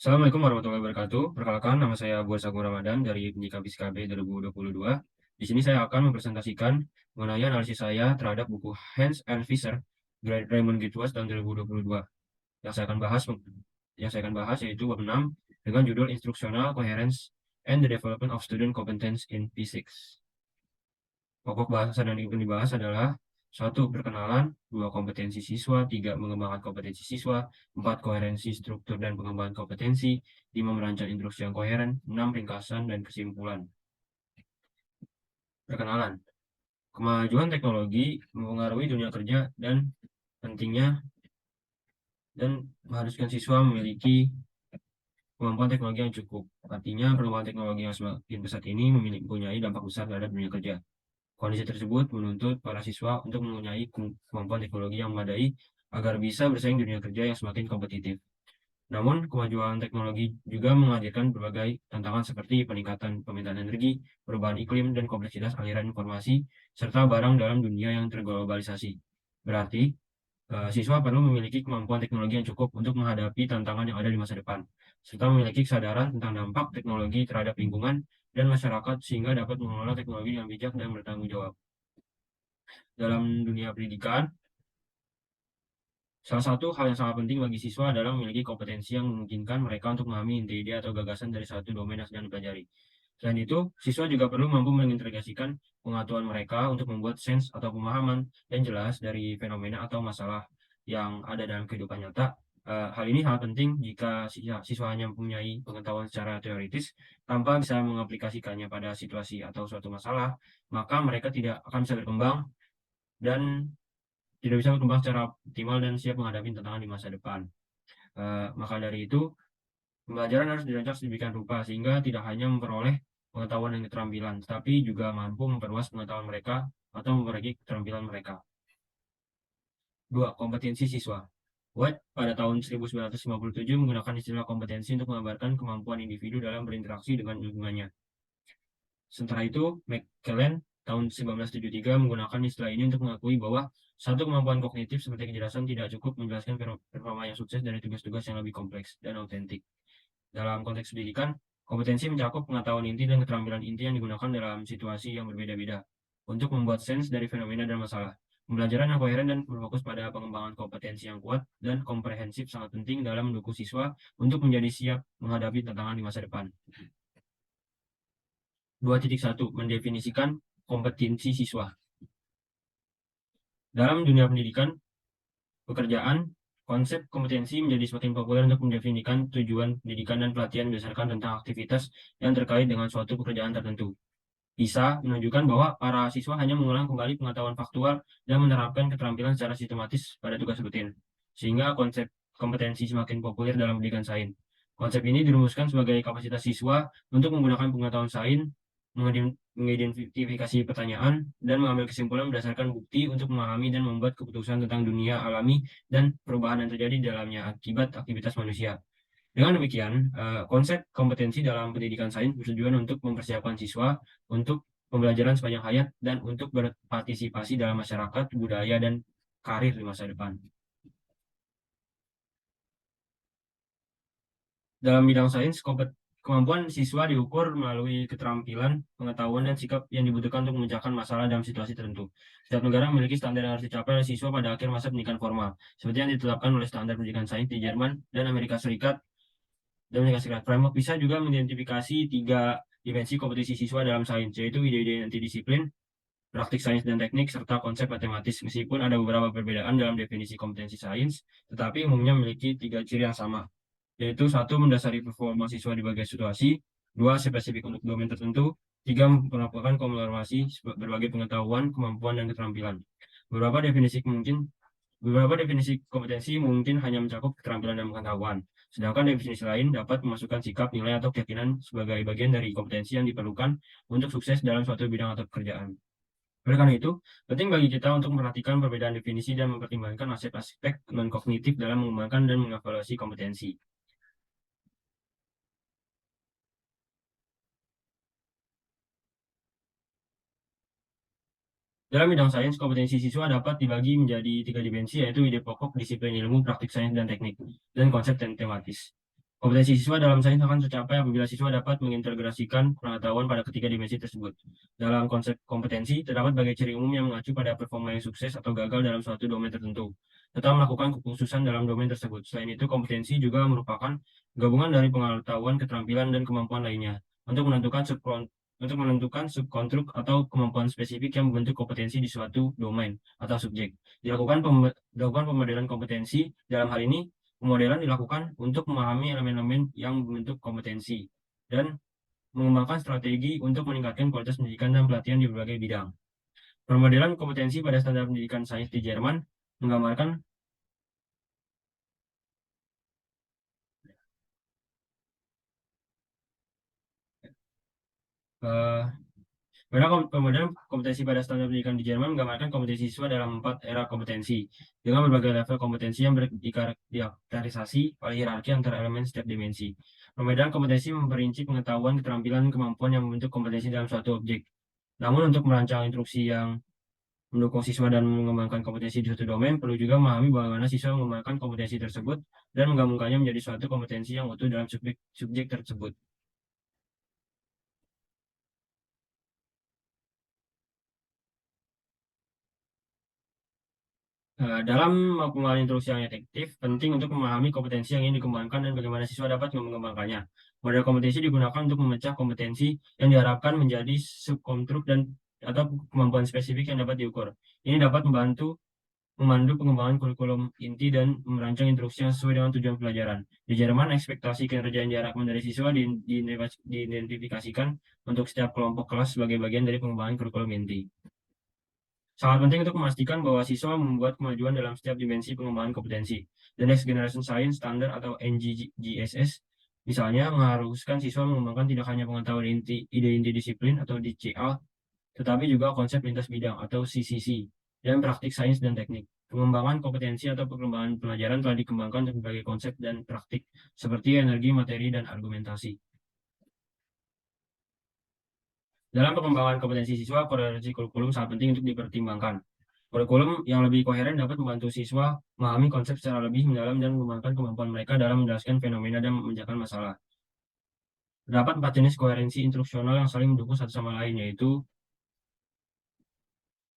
Assalamualaikum warahmatullahi wabarakatuh. Perkenalkan, nama saya Buas Agung Ramadan dari Pendidikan FISKB 2022. Di sini saya akan mempresentasikan mengenai analisis saya terhadap buku Hans and Fischer, Raymond Gitwas tahun 2022. Yang saya akan bahas yaitu bab 6 dengan judul Instructional Coherence and the Development of Student Competence in Physics. Pokok bahasan yang ingin dibahas adalah 1. Perkenalan, 2. Kompetensi siswa, 3. Mengembangkan kompetensi siswa, 4. Koherensi struktur dan pengembangan kompetensi, 5. Merancang instruksi yang koheren, 6. Ringkasan dan kesimpulan. Perkenalan. Kemajuan teknologi mempengaruhi dunia kerja dan pentingnya dan mengharuskan siswa memiliki kemampuan teknologi yang cukup. Artinya, perkembangan teknologi yang semakin pesat ini mempunyai dampak besar terhadap dunia kerja. Kondisi tersebut menuntut para siswa untuk mempunyai kemampuan teknologi yang memadai agar bisa bersaing di dunia kerja yang semakin kompetitif. Namun, kemajuan teknologi juga menghadirkan berbagai tantangan seperti peningkatan permintaan energi, perubahan iklim, dan kompleksitas aliran informasi, serta barang dalam dunia yang terglobalisasi. Berarti, siswa perlu memiliki kemampuan teknologi yang cukup untuk menghadapi tantangan yang ada di masa depan, serta memiliki kesadaran tentang dampak teknologi terhadap lingkungan dan masyarakat sehingga dapat mengelola teknologi yang bijak dan bertanggung jawab. Dalam dunia pendidikan, salah satu hal yang sangat penting bagi siswa adalah memiliki kompetensi yang memungkinkan mereka untuk memahami inti ide atau gagasan dari satu domain yang sedang dipelajari. Selain itu, siswa juga perlu mampu mengintegrasikan pengetahuan mereka untuk membuat sense atau pemahaman yang jelas dari fenomena atau masalah yang ada dalam kehidupan nyata. Hal ini sangat penting jika siswa hanya mempunyai pengetahuan secara teoritis tanpa bisa mengaplikasikannya pada situasi atau suatu masalah, maka mereka tidak akan bisa berkembang dan tidak bisa berkembang secara optimal dan siap menghadapi tantangan di masa depan. Maka dari itu, pembelajaran harus dirancang sedemikian rupa sehingga tidak hanya memperoleh pengetahuan dan keterampilan, tetapi juga mampu memperluas pengetahuan mereka atau memperbaiki keterampilan mereka. 2. Kompetensi siswa. White pada tahun 1957 menggunakan istilah kompetensi untuk menggambarkan kemampuan individu dalam berinteraksi dengan lingkungannya. Sementara itu, McKellen tahun 1973 menggunakan istilah ini untuk mengakui bahwa satu kemampuan kognitif seperti kecerdasan tidak cukup menjelaskan performa yang sukses dari tugas-tugas yang lebih kompleks dan autentik. Dalam konteks pendidikan, kompetensi mencakup pengetahuan inti dan keterampilan inti yang digunakan dalam situasi yang berbeda-beda untuk membuat sense dari fenomena dan masalah. Pembelajaran yang koheren dan berfokus pada pengembangan kompetensi yang kuat dan komprehensif sangat penting dalam mendukung siswa untuk menjadi siap menghadapi tantangan di masa depan. 2.1. Mendefinisikan kompetensi siswa. Dalam dunia pendidikan, pekerjaan, konsep kompetensi menjadi semakin populer untuk mendefinisikan tujuan pendidikan dan pelatihan berdasarkan tentang aktivitas yang terkait dengan suatu pekerjaan tertentu. Bisa menunjukkan bahwa para siswa hanya mengulang kembali pengetahuan faktual dan menerapkan keterampilan secara sistematis pada tugas rutin, sehingga konsep kompetensi semakin populer dalam pendidikan sains. Konsep ini dirumuskan sebagai kapasitas siswa untuk menggunakan pengetahuan sains, mengidentifikasi pertanyaan, dan mengambil kesimpulan berdasarkan bukti untuk memahami dan membuat keputusan tentang dunia alami dan perubahan yang terjadi di dalamnya akibat aktivitas manusia. Dengan demikian, konsep kompetensi dalam pendidikan sains bertujuan untuk mempersiapkan siswa untuk pembelajaran sepanjang hayat dan untuk berpartisipasi dalam masyarakat, budaya, dan karir di masa depan. Dalam bidang sains, kemampuan siswa diukur melalui keterampilan, pengetahuan, dan sikap yang dibutuhkan untuk memecahkan masalah dalam situasi tertentu. Setiap negara memiliki standar yang harus dicapai oleh siswa pada akhir masa pendidikan formal, seperti yang ditetapkan oleh standar pendidikan sains di Jerman dan Amerika Serikat. Framework bisa juga mengidentifikasi 3 dimensi kompetensi siswa dalam sains, yaitu ide-ide antidisiplin, praktik sains dan teknik, serta konsep matematis. Meskipun ada beberapa perbedaan dalam definisi kompetensi sains, tetapi umumnya memiliki 3 ciri yang sama, yaitu 1. Mendasari performa siswa di berbagai situasi, 2. Spesifik untuk domain tertentu, 3. Melakukan kumulasi berbagai pengetahuan, kemampuan, dan keterampilan. Beberapa definisi kompetensi mungkin hanya mencakup keterampilan dan pengetahuan, sedangkan definisi lain dapat memasukkan sikap, nilai, atau keyakinan sebagai bagian dari kompetensi yang diperlukan untuk sukses dalam suatu bidang atau pekerjaan. Oleh karena itu, penting bagi kita untuk memperhatikan perbedaan definisi dan mempertimbangkan aspek-aspek non-kognitif dalam mengembangkan dan mengevaluasi kompetensi. Dalam bidang sains, kompetensi siswa dapat dibagi menjadi 3 dimensi, yaitu ide pokok, disiplin ilmu, praktik sains dan teknik, dan konsep tematis. Kompetensi siswa dalam sains akan tercapai apabila siswa dapat mengintegrasikan pengetahuan pada ketiga dimensi tersebut. Dalam konsep kompetensi, terdapat bagai ciri umum yang mengacu pada performa yang sukses atau gagal dalam suatu domain tertentu, serta melakukan kekhususan dalam domain tersebut. Selain itu, kompetensi juga merupakan gabungan dari pengetahuan, keterampilan, dan kemampuan lainnya untuk menentukan subkonstruk atau kemampuan spesifik yang membentuk kompetensi di suatu domain atau subjek. Dilakukan pemodelan kompetensi. Dalam hal ini, pemodelan dilakukan untuk memahami elemen-elemen yang membentuk kompetensi dan mengembangkan strategi untuk meningkatkan kualitas pendidikan dan pelatihan di berbagai bidang. Pemodelan kompetensi pada standar pendidikan sains di Jerman menggambarkan eh, Pemodelan kompetensi pada standar pendidikan di Jerman menggambarkan kompetensi siswa dalam 4 era kompetensi dengan berbagai level kompetensi yang dikarakterisasi oleh hierarki antara elemen setiap dimensi. Perbedaan kompetensi memperinci pengetahuan, keterampilan, kemampuan yang membentuk kompetensi dalam suatu objek. Namun untuk merancang instruksi yang mendukung siswa dan mengembangkan kompetensi di suatu domain, perlu juga memahami bagaimana siswa mengembangkan kompetensi tersebut dan menggabungkannya menjadi suatu kompetensi yang utuh dalam subjek tersebut. Dalam pengembangan instruksi yang efektif, penting untuk memahami kompetensi yang ingin dikembangkan dan bagaimana siswa dapat mengembangkannya. Model kompetensi digunakan untuk memecah kompetensi yang diharapkan menjadi subkonstruk dan atau kemampuan spesifik yang dapat diukur. Ini dapat memandu pengembangan kurikulum inti dan merancang instruksi yang sesuai dengan tujuan pelajaran. Di Jerman, ekspektasi kinerja yang diharapkan dari siswa diidentifikasikan untuk setiap kelompok kelas sebagai bagian dari pengembangan kurikulum inti. Sangat penting untuk memastikan bahwa siswa membuat kemajuan dalam setiap dimensi pengembangan kompetensi. The Next Generation Science Standard atau NGSS, misalnya mengharuskan siswa mengembangkan tidak hanya pengetahuan ide inti disiplin atau DCA, tetapi juga konsep lintas bidang atau CCC, dan praktik sains dan teknik. Pengembangan kompetensi atau pengembangan pelajaran telah dikembangkan untuk berbagai konsep dan praktik, seperti energi, materi, dan argumentasi. Dalam pengembangan kompetensi siswa, koordinasi kurikulum sangat penting untuk dipertimbangkan. Kurikulum yang lebih koheren dapat membantu siswa memahami konsep secara lebih mendalam dan mengembangkan kemampuan mereka dalam menjelaskan fenomena dan memecahkan masalah. Terdapat 4 jenis koherensi instruksional yang saling mendukung satu sama lain, yaitu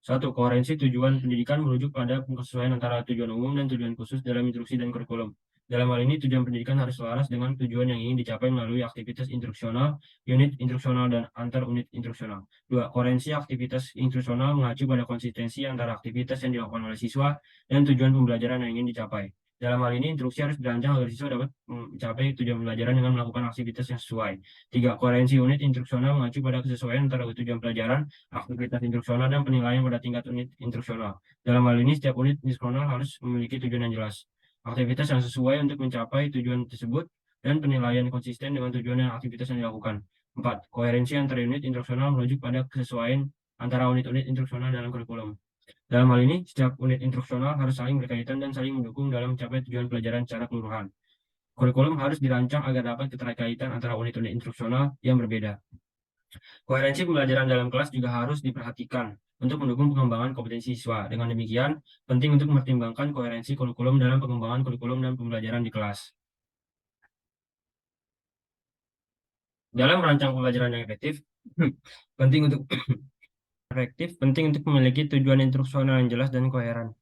1. Koherensi tujuan pendidikan merujuk pada kesesuaian antara tujuan umum dan tujuan khusus dalam instruksi dan kurikulum. Dalam hal ini, tujuan pendidikan harus selaras dengan tujuan yang ingin dicapai melalui aktivitas instruksional, unit instruksional, dan antar unit instruksional. 2. Koherensi aktivitas instruksional mengacu pada konsistensi antara aktivitas yang dilakukan oleh siswa dan tujuan pembelajaran yang ingin dicapai. Dalam hal ini, instruksi harus dirancang agar siswa dapat mencapai tujuan pembelajaran dengan melakukan aktivitas yang sesuai. 3. Koherensi unit instruksional mengacu pada kesesuaian antara tujuan pelajaran, aktivitas instruksional, dan penilaian pada tingkat unit instruksional. Dalam hal ini, setiap unit instruksional harus memiliki tujuan yang jelas, aktivitas yang sesuai untuk mencapai tujuan tersebut, dan penilaian konsisten dengan tujuan dan aktivitas yang dilakukan. 4. Koherensi antar unit instruksional merujuk pada kesesuaian antara unit-unit instruksional dalam kurikulum. Dalam hal ini, setiap unit instruksional harus saling berkaitan dan saling mendukung dalam mencapai tujuan pelajaran secara keseluruhan. Kurikulum harus dirancang agar dapat keterkaitan antara unit-unit instruksional yang berbeda. Koherensi pembelajaran dalam kelas juga harus diperhatikan untuk mendukung pengembangan kompetensi siswa. Dengan demikian, penting untuk mempertimbangkan koherensi kurikulum dalam pengembangan kurikulum dan pembelajaran di kelas. Dalam merancang pembelajaran yang efektif, penting untuk memiliki tujuan instruksional yang jelas dan koheren.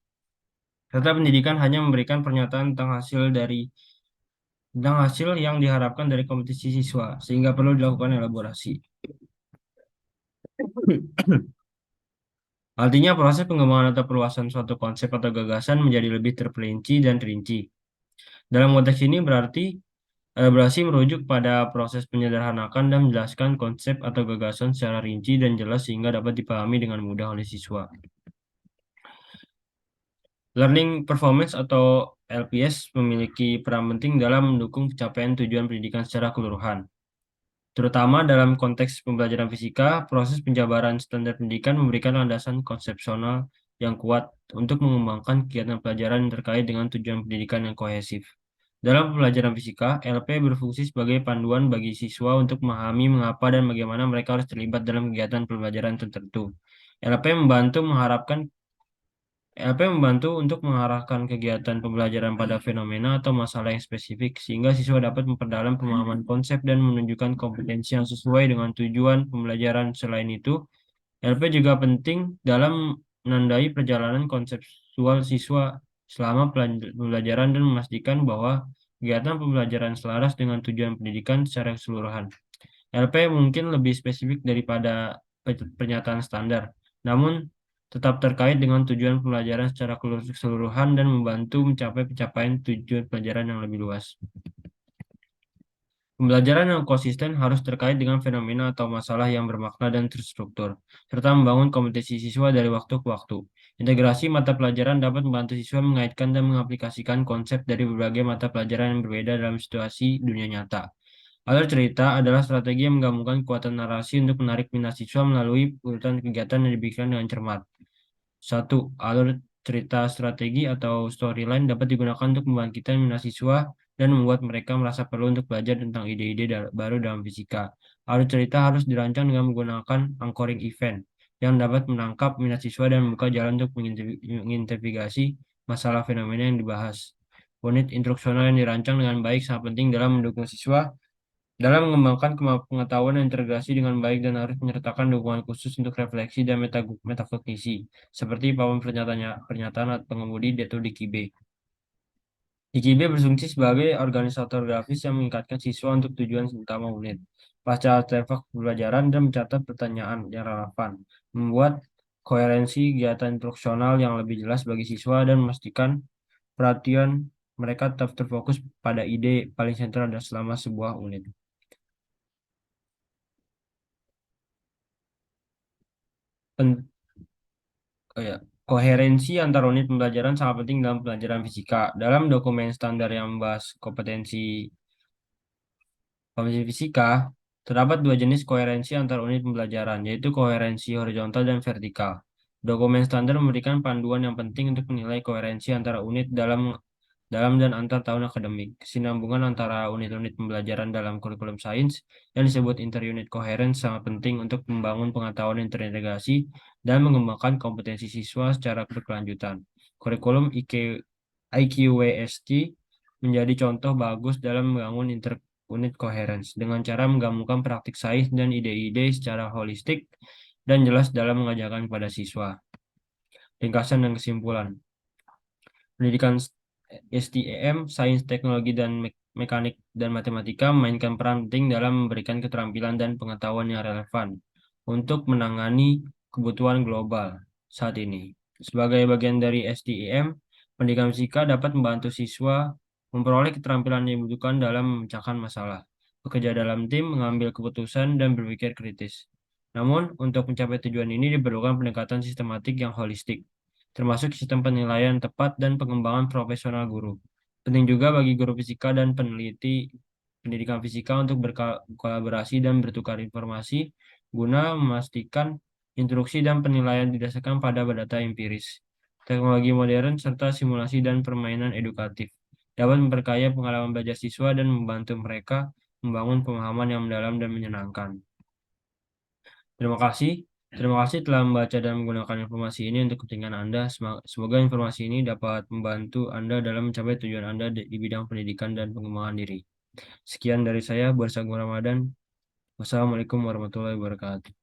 Serta pendidikan hanya memberikan pernyataan tentang hasil yang diharapkan dari kompetensi siswa, sehingga perlu dilakukan elaborasi. Artinya proses pengembangan atau perluasan suatu konsep atau gagasan menjadi lebih terperinci dan rinci. Dalam konteks ini berarti elaborasi merujuk pada proses penyederhanakan dan menjelaskan konsep atau gagasan secara rinci dan jelas sehingga dapat dipahami dengan mudah oleh siswa. Learning Performance atau LPS memiliki peran penting dalam mendukung pencapaian tujuan pendidikan secara keseluruhan. Terutama dalam konteks pembelajaran fisika, proses penjabaran standar pendidikan memberikan landasan konsepsional yang kuat untuk mengembangkan kegiatan pelajaran yang terkait dengan tujuan pendidikan yang kohesif. Dalam pembelajaran fisika, LP berfungsi sebagai panduan bagi siswa untuk memahami mengapa dan bagaimana mereka harus terlibat dalam kegiatan pembelajaran tertentu. LP membantu ELP membantu untuk mengarahkan kegiatan pembelajaran pada fenomena atau masalah yang spesifik, sehingga siswa dapat memperdalam pemahaman konsep dan menunjukkan kompetensi yang sesuai dengan tujuan pembelajaran. Selain itu, ELP juga penting dalam menandai perjalanan konseptual siswa selama pembelajaran dan memastikan bahwa kegiatan pembelajaran selaras dengan tujuan pendidikan secara keseluruhan. ELP mungkin lebih spesifik daripada pernyataan standar, namun tetap terkait dengan tujuan pembelajaran secara keseluruhan dan membantu mencapai pencapaian tujuan pelajaran yang lebih luas. Pembelajaran yang konsisten harus terkait dengan fenomena atau masalah yang bermakna dan terstruktur, serta membangun kompetensi siswa dari waktu ke waktu. Integrasi mata pelajaran dapat membantu siswa mengaitkan dan mengaplikasikan konsep dari berbagai mata pelajaran yang berbeda dalam situasi dunia nyata. Alur cerita adalah strategi yang menggabungkan kekuatan narasi untuk menarik minat siswa melalui urutan kegiatan yang diberikan dengan cermat. Satu, alur cerita strategi atau storyline dapat digunakan untuk membangkitkan minat siswa dan membuat mereka merasa perlu untuk belajar tentang ide-ide baru dalam fisika. Alur cerita harus dirancang dengan menggunakan anchoring event yang dapat menangkap minat siswa dan membuka jalan untuk menginterogasi masalah fenomena yang dibahas. Unit instruksional yang dirancang dengan baik sangat penting dalam mendukung siswa dalam mengembangkan pengetahuan yang integrasi dengan baik dan harus menyertakan dukungan khusus untuk refleksi dan metakognisi, seperti papan pernyataan atau pengemudi yaitu DKIB. DKIB berfungsi sebagai organisator grafis yang mengikatkan siswa untuk tujuan utama unit. Pasca artefak pembelajaran dan mencatat pertanyaan yang relevan, membuat koherensi kegiatan instruksional yang lebih jelas bagi siswa dan memastikan perhatian mereka tetap terfokus pada ide paling sentral dan selama sebuah unit. Pen- Oh ya, koherensi antar unit pembelajaran sangat penting dalam pelajaran fisika. Dalam dokumen standar yang membahas kompetensi fisika, terdapat dua jenis koherensi antar unit pembelajaran, yaitu koherensi horizontal dan vertikal. Dokumen standar memberikan panduan yang penting untuk menilai koherensi antara unit dalam dan antar tahun akademik. Kesinambungan antara unit-unit pembelajaran dalam kurikulum sains yang disebut inter-unit coherence sangat penting untuk membangun pengetahuan yang terintegrasi dan mengembangkan kompetensi siswa secara berkelanjutan. Kurikulum IQWST menjadi contoh bagus dalam membangun inter-unit coherence dengan cara menggabungkan praktik sains dan ide-ide secara holistik dan jelas dalam mengajarkan kepada siswa. Ringkasan dan kesimpulan. Pendidikan STEM, Sains, Teknologi, dan Mekanik dan Matematika memainkan peran penting dalam memberikan keterampilan dan pengetahuan yang relevan untuk menangani kebutuhan global saat ini. Sebagai bagian dari STEM, pendidikan fisika dapat membantu siswa memperoleh keterampilan yang dibutuhkan dalam memecahkan masalah, bekerja dalam tim, mengambil keputusan, dan berpikir kritis. Namun, untuk mencapai tujuan ini diperlukan pendekatan sistematik yang holistik, termasuk sistem penilaian tepat dan pengembangan profesional guru. Penting juga bagi guru fisika dan peneliti pendidikan fisika untuk berkolaborasi dan bertukar informasi guna memastikan instruksi dan penilaian didasarkan pada data empiris. Teknologi modern serta simulasi dan permainan edukatif dapat memperkaya pengalaman belajar siswa dan membantu mereka membangun pemahaman yang mendalam dan menyenangkan. Terima kasih. Terima kasih telah membaca dan menggunakan informasi ini untuk kepentingan Anda. Semoga informasi ini dapat membantu Anda dalam mencapai tujuan Anda di bidang pendidikan dan pengembangan diri. Sekian dari saya, Bursa Ramadan. Wassalamualaikum warahmatullahi wabarakatuh.